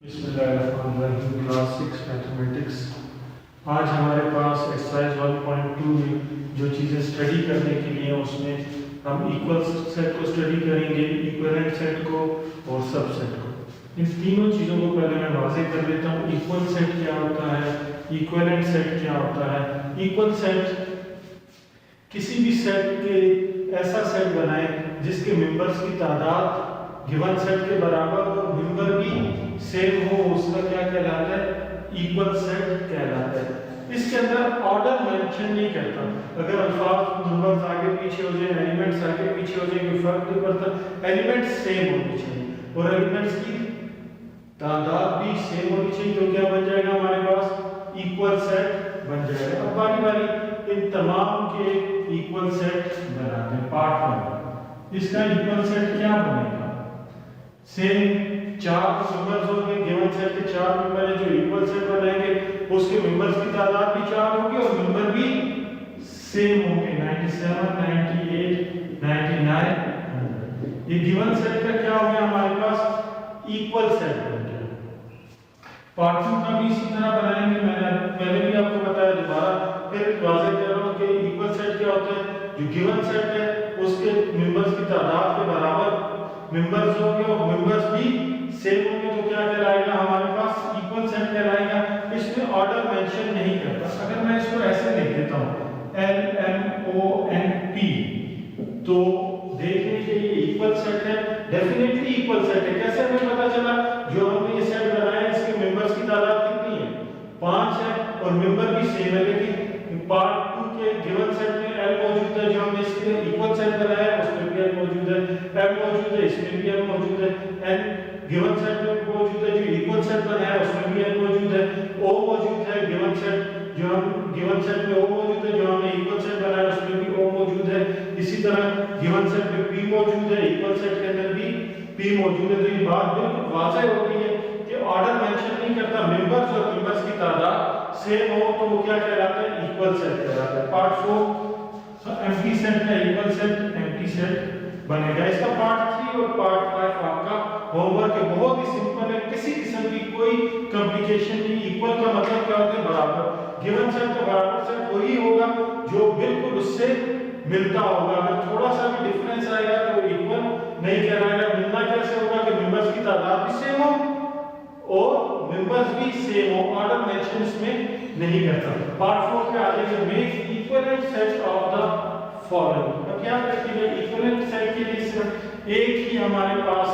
Class 6 mathematics. आज हमारे पास exercise 1.2 में जो चीज़ें स्टडी करने के लिए हैं उसमें हम इक्वल सेट को स्टडी करेंगे, इक्विवेलेंट सेट को और सबसेट को। इन तीनों चीज़ों को पहले मैं वाज़ेह कर देता हूँ। इक्वल सेट क्या होता है, इक्विवेलेंट सेट क्या होता है। इक्वल सेट किसी भी सेट के ऐसा सेट बनाए जिसके मेंबर्स की तादाद गिवन सेट के बराबर और मेंबर भी सेम हो, उसका क्या कहलाता है, इक्वल सेट कहलाता है। इसके अंदर ऑर्डर मेंशन नहीं करता। अगर अल्फाज नंबर्स आगे पीछे हो जाए, एलिमेंट्स आगे पीछे हो जाए, कोई फर्क नहीं पड़ता। एलिमेंट्स सेम होने चाहिए और एलिमेंट्स की तादाद भी सेम होनी चाहिए, तो क्या बन जाएगा हमारे पास, इक्वल सेट बन जाएगा। अब बारी बारी इन तमाम के इक्वल सेट बनाते हैं। पार्ट 1, इसका इक्वल सेट क्या बनेगा, सेम 4 मेंबर्स होंगे, गिवन सेट के 4 मेंबर हैं जो इक्वल सेट बनाएंगे, उसके मेंबर्स की तादाद भी 4 होगी और मेंबर भी सेम होंगे, 97, 98, 99, 100। ये गिवन सेट का क्या हो गया हमारे पास, इक्वल सेट बन गया। पार्ट 2 का भी इसी तरह बनाएंगे। मैंने पहले भी आपको बताया, दोबारा फिर वाज़ेह कर रहा हूं कि इक्वल सेट क्या होता है, जो गिवन सेट है उसके मेंबर्स की तादाद के बराबर मेंबर्स होंगे और मेंबर्स भी सेम होंगे, तो क्या कहलाएगा हमारे पास, इक्वल सेट कहलाएगा। इसमें ऑर्डर मेंशन नहीं करता। अगर मैं इसको ऐसे लिख देता हूं LMONP, तो देख लीजिए ये इक्वल सेट है, डेफिनेटली इक्वल सेट है। कैसे हमें पता चला, जो हमने ये सेट बनाया इसके मेंबर्स की तादाद कितनी है, 5 है और मेंबर भी सेम है। लेकिन पार्ट 2 के गिवन सेट में L मौजूद है, जो हमने इसके इक्वल सेट बनाया है उसमें भी L मौजूद है, M मौजूद है, इसमें भी M मौजूद है, N गिवन सेट में मौजूद है, जो इक्वल सेट बनाया है उसमें भी N मौजूद है, O मौजूद है, गिवन सेट जो हम गिवन सेट में O मौजूद है, जो हमने इक्वल सेट बनाया उसमें भी O मौजूद है। इसी तरह गिवन सेट में P मौजूद है, इक्वल सेट के अंदर भी P मौजूद है। तो ये बात बिल्कुल वाज़ेह हो गई है कि ऑर्डर मेंशन नहीं करता, मेंबर्स और मेंबर्स की तादाद सेम हो तो वो क्या कहलाता है, इक्वल सेट कहलाता है। पार्ट 4 एम्प्टी सेट का इक्वल सेट एम्प्टी सेट बनेगा। इसका पार्ट 3 और पार्ट 5 आपका होमवर्क है, बहुत ही सिंपल है, किसी किस्म की कोई कॉम्प्लिकेशन नहीं। इक्वल का मतलब क्या होता है, बराबर। गिवन सेट का बराबर सेट वही होगा जो बिल्कुल उससे मिलता होगा। अगर थोड़ा सा भी डिफरेंस आएगा तो वो इक्वल नहीं कहलाएगा। मिलना कैसे होगा कि मेंबर्स की तादाद भी सेम हो और मेंबर्स भी सेम हो, ऑर्डर मेंशन इसमें नहीं करता। पार्ट 4 पे आ जाइए, make equivalent set of the following. अब क्या करेंगे, इक्विवेलेंट सेट के लिए सिर्फ एक ही हमारे पास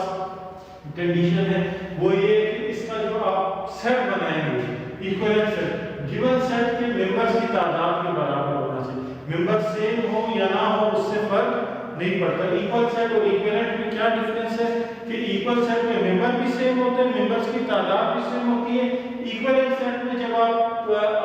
कंडीशन है, वो ये कि इसका जो आप सेट बनाएंगे इक्विवेलेंट सेट, गिवन सेट के मेंबर्स की तादाद के बराबर होना चाहिए। मेंबर सेम हो या ना हो उससे फर्क नहीं पड़ता। इक्वल सेट और इक्विवेलेंट में क्या डिफरेंस है कि इक्वल सेट में मेंबर भी सेम होते हैं, मेंबर्स की तादाद भी सेम होती है। इक्विवेलेंट सेट में जब आप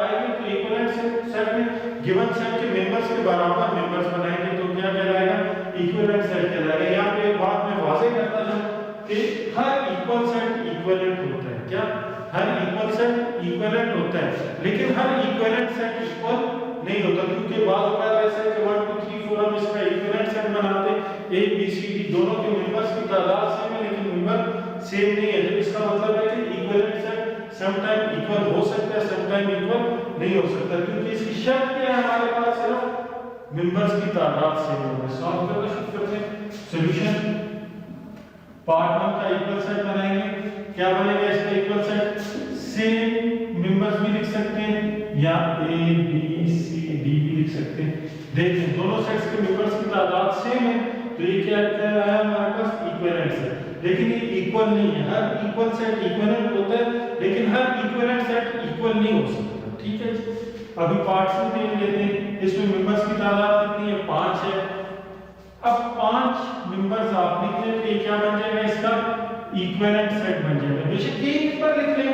आएंगे तो इक्विवेलेंट सेट में गिवन सेट के मेंबर्स के बराबर मेंबर्स बनाएंगे तो क्या कहलाएगा, इक्विवेलेंट सेट कहलाएगा। यहाँ पे एक बात मैं वाज़ेह करता हूं कि हर इक्वल सेट इक्विवेलेंट होता है। क्या, हर इक्वल सेट इक्विवेलेंट होता है, लेकिन हर इक्विवेलेंट सेट इक्वल नहीं होता, क्योंकि बात होता है ऐसे कि 1 2 3 4 हम इसका इक्विवेलेंट सेट बनाते हैं, A B C D दोनों के मेंबर्स की तादाद सेम है लेकिन मेंबर सेम नहीं है। तो इसका मतलब है कि equivalent set some time equal हो सकता है, सम टाइम इक्वल नहीं हो सकता, क्योंकि इसकी शर्त क्या है, हमारे पास सिर्फ मेंबर्स की तादाद सेम होना है। सॉल्व करना शुरू करते हैं। सॉल्यूशन, पार्ट 1 का इक्वल सेट बनाएंगे। क्या बनेगा इसका इक्वल सेट, सेम मेंबर्स भी लिख सकते हैं या A B C D भी लिख सकते हैं। देखिए दोनों सेट्स के मेंबर्स की तादाद सेम है तो ये क्या है हमारे पास, इक्विवेलेंट सेट। लेकिन ये इक्वल नहीं है, हर इक्वल सेट इक्विवेलेंट होता है लेकिन हर इक्विवेलेंट सेट इक्वल नहीं हो सकता। ठीक है, अभी पार्ट 2 देख लेते हैं। इसमें मेंबर्स की तादाद कितनी है, 5 है। अब 5 मेंबर्स आप लिख लें तो ये क्या बन जाएगा, इसका इक्विवेलेंट सेट बन जाएगा। बेशक ये मेंबर लिख लें,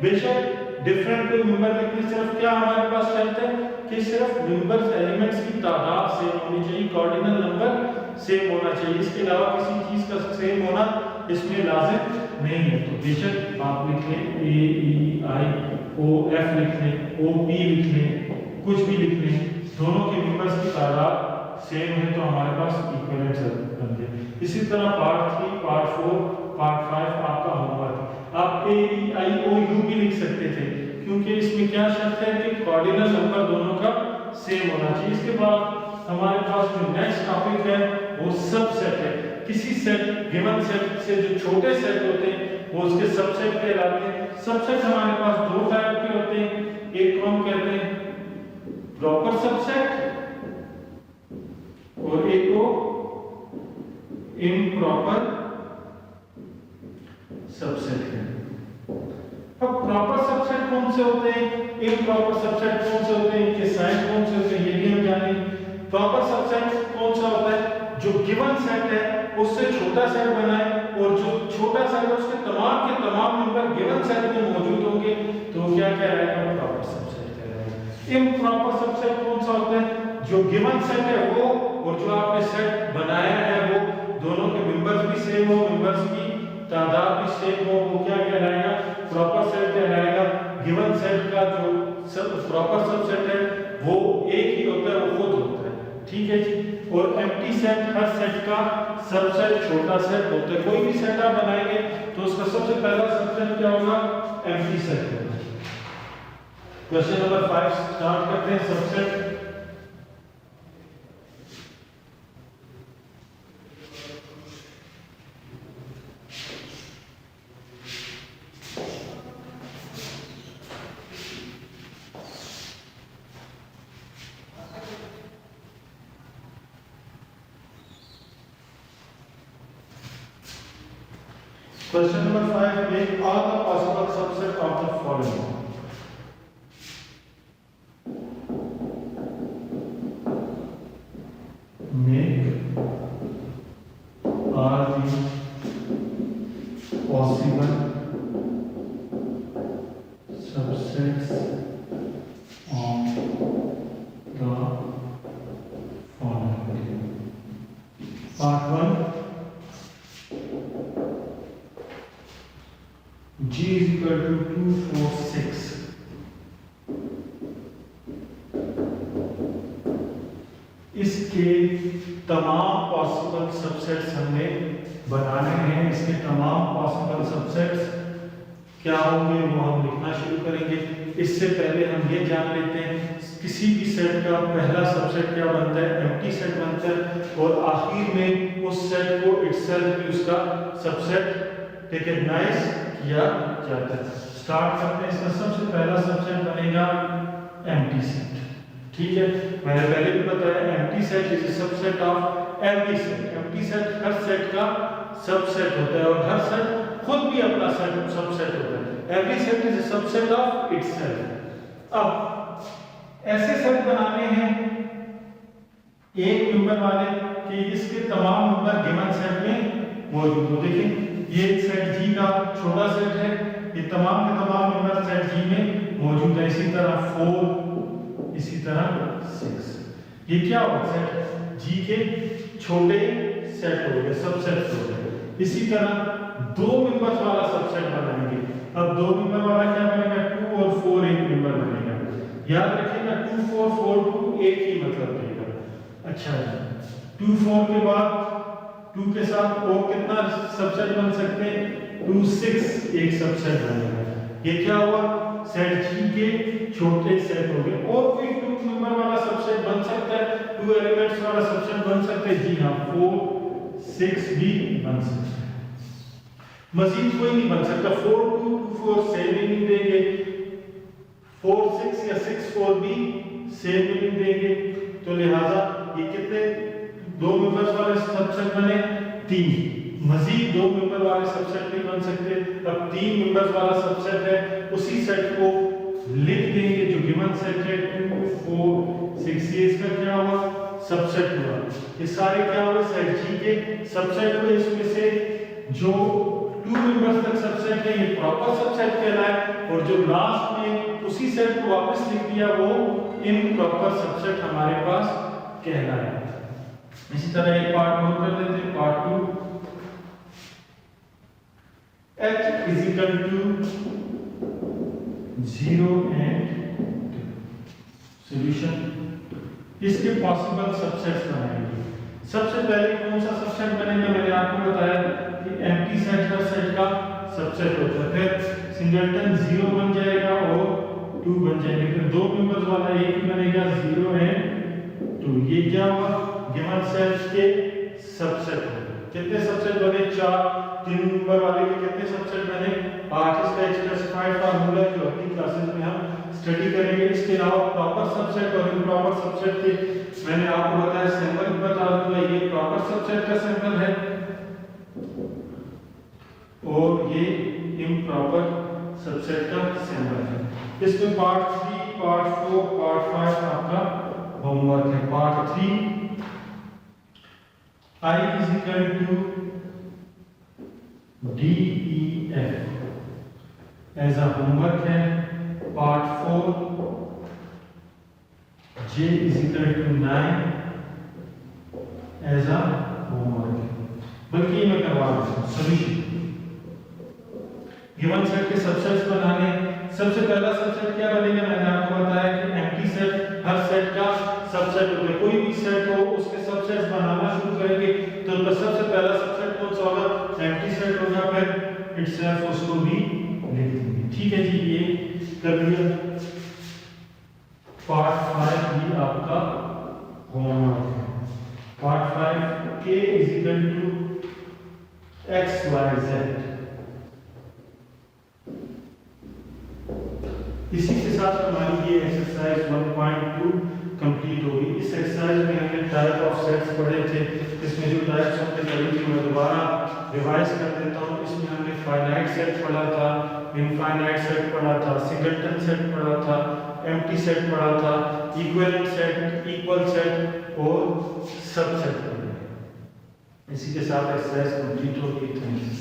बेशक डिफरेंट कोई मेंबर लिखने, सिर्फ क्या हमारे पास शर्त है कि सिर्फ मेंबर्स एलिमेंट्स की तादाद सेम होनी चाहिए, कार्डिनल नंबर सेम होना चाहिए। इसके अलावा किसी चीज का सेम होना इसमें लाजिम नहीं है। तो बेशक आप लिख लें A E I O F लिख लें, O P लिख लें, कुछ भी लिख लें, दोनों के मेंबर्स की तादाद सेम है तो हमारे पास इक्विवेलेंट सेट बन गया। इसी तरह पार्ट 3 पार्ट 4 पार्ट 5 आपका होमवर्क। आप ए आई ओ यू भी लिख सकते थे, क्योंकि इसमें क्या शर्त है कि कॉर्डिनल नंबर दोनों का सेम होना चाहिए। इसके बाद हमारे पास जो नेक्स्ट टॉपिक है वो सबसेट है। किसी सेट गिवन सेट से जो छोटे सेट होते हैं वो उसके सबसेट कहलाते हैं। सबसेट हमारे पास दो टाइप के होते हैं, एक को हम कहते हैं प्रॉपर सबसेट और एक को इम्प्रॉपर सबसेट है। अब प्रॉपर सबसेट कौन से होते हैं, इम्प्रॉपर सबसेट कौन से होते हैं, इनके साइन कौन से होते हैं, ये भी हम जानेंगे। प्रॉपर सबसेट कौन सा होता है, जो गिवन सेट है उससे छोटा सेट बनाए और जो छोटा सेट है उसके तमाम के तमाम मेंबर गिवन सेट में मौजूद होंगे, तो क्या कहलाएगा, प्रॉपर सबसेट कहलाएगा। इम्प्रॉपर सबसेट कौन सा होता है, जो गिवन सेट है वो और जो आपने सेट बनाया है वो दोनों के मेंबर्स भी सेम हो, मेंबर्स की तादाद भी सेम हो, वो क्या कहलाएगा, प्रॉपर सेट कहलाएगा। गिवन सेट का जो प्रॉपर सबसेट है वो एक ही होता है, वो खुद होता है, ठीक है जी। और एम्प्टी सेट, हर सेट का सबसेट छोटा सेट होता है। कोई भी सेट आप बनाएंगे तो उसका सबसे पहला सबसेट क्या होगा, एम्प्टी सेट होगा। क्वेश्चन नंबर 5 स्टार्ट करते हैं। Subset Question number 5, make all the possible subset of the following. Make all the possible subsets of the following. Part 1, G is equal to 2, 4, 6. इसके तमाम पॉसिबल सबसेट्स हमने बनाने हैं। इसके तमाम पॉसिबल सबसेट्स क्या होंगे वो हम लिखना शुरू करेंगे। इससे पहले हम ये जान लेते हैं किसी भी सेट का पहला सबसेट क्या बनता है, एम्प्टी सेट बनता है, और आखिर में उस सेट को इटसेल्फ भी उसका सबसेट रिकॉग्नाइज किया जाता है। स्टार्ट करते हैं। इसका सबसे पहला सबसेट बनेगा एम्प्टी सेट, ठीक है। मैंने पहले भी बताया empty set is a subset of every set. Empty set her set का सबसेट होता है और हर सेट खुद भी अपना सबसेट होता है। Every set is a subset of itself. अब ऐसे सेट बनाने हैं एक मेंबर वाले कि इसके तमाम मेंबर गिवन सेट में मौजूद हो। देखिए ये सेट जी का छोटा सेट है, ये तमाम के तमाम मेंबर सेट जी में मौजूद है। इसी तरह 4, इसी तरह 6, ये क्या होगा, सेट जी के छोटे सेट हो गए, सबसेट हो गए। इसी तरह 2 मेंबर्स वाला सबसेट बनाएंगे। अब 2 मेंबर वाला क्या बनेगा, 2 और 4 एक मेंबर बनेगा। याद रखिएगा 2 4 4 2 एक ही मतलब देगा। अच्छा 2 4 के बाद 2 के साथ और कितना सबसेट बन सकते हैं, 2 6 एक सबसेट बनेगा। ये क्या हुआ, सेट जी के छोटे सेट हो गए। और कोई 2 मेंबर वाला सबसेट बन सकता है, 2 एलिमेंट्स वाला सबसेट बन सकता है, जी हाँ 4 6 भी बन सकता है। मजीद कोई नहीं बन सकता। 4 2 2 4 सेम ही नहीं देंगे, 4 6 या 6 4 भी सेम ही नहीं देंगे। तो लिहाजा ये कितने 2 मेंबर्स वाले सबसेट बने, 3। मजीद 2 मेंबर वाले सबसेट नहीं बन सकते। अब 3 मेंबर्स वाला सबसेट है, उसी सेट को लिख देंगे जो गिवन सेट है 2 4 6। ये इसका क्या हुआ, सबसेट हुआ। ये सारे क्या हुए, सेट जी के सबसेट हुए। इसमें से जो 2 मेंबर्स तक सबसेट है ये प्रॉपर सबसेट कहलाए, और जो लास्ट में उसी सेट को वापस लिख दिया वो इम्प्रॉपर सबसेट हमारे पास कहलाए। इसी तरह एक पार्ट और कर देते हैं, part 2। H is equal to 0 and 2। Solution, इसके पॉसिबल सबसेट्स बनाएंगे। सबसे पहले कौन सा सबसेट बनेगा, मैंने आपको बताया कि एम्प्टी सेट हर सेट का सबसेट होता है। फिर सिंगलटन 0 बन जाएगा और 2 बन जाएंगे। फिर दो मेंबर्स वाला एक ही बनेगा 0 एंड 2। ये क्या हुआ? गिवन सेट्स के सबसेट हो गए। कितने सबसेट बने? 4। 3 नंबर वाले के कितने सबसेट बने? 8। इसका एक स्पेसिफाइड फार्मूला जो अगली क्लासेस में हम स्टडी करेंगे। इसके अलावा प्रॉपर सबसेट और इम्प्रॉपर सबसेट के मैंने आपको बताया सिंबल बता दूंगा। ये प्रॉपर सबसेट का सिंबल है और ये इम्प्रॉपर सबसेट का सिंबल है। इसमें पार्ट 3, पार्ट 4, पार्ट 5 आपका होमवर्क है। Part 3 I is equal to DEF as a homework है। Part 4 J is equal to 9 as a homework है। बल्कि मैं करवा रहा हूं सॉल्यूशन। गिवन सेट के सबसेट्स बनाने, सबसे पहला सबसेट क्या बनेगा? मैंने आपको बताया कि एम्प्टी सेट हर सेट का सबसेट होता है। कोई भी सेट हो उसके सबसेट्स बनाना शुरू करेंगे तो सबसे पहला सबसेट कौन सा होगा? एम्प्टी सेट होगा। फिर इटसेल्फ उसको भी लिख देंगे। ठीक है जी, ये कर लिया। पार्ट 5 भी आपका होमवर्क है। Part 5 k is equal to x y z। इसी के साथ हमारी ये एक्सरसाइज 1.2 कंप्लीट हो गई। इस एक्सरसाइज में हमने टाइप ऑफ सेट्स पढ़े थे। इसमें जो टाइप्स हमने पढ़ी थी मैं दोबारा रिवाइज कर देता हूँ। इसमें हमने फाइनाइट सेट पढ़ा था, इनफाइनाइट सेट पढ़ा था, सिंगलटन सेट पढ़ा था, एम्प्टी सेट पढ़ा था, इक्विवेलेंट सेट, इक्वल सेट और सबसेट पढ़ा। इसी के साथ एक्सरसाइज कंप्लीट हो गई। Thank you.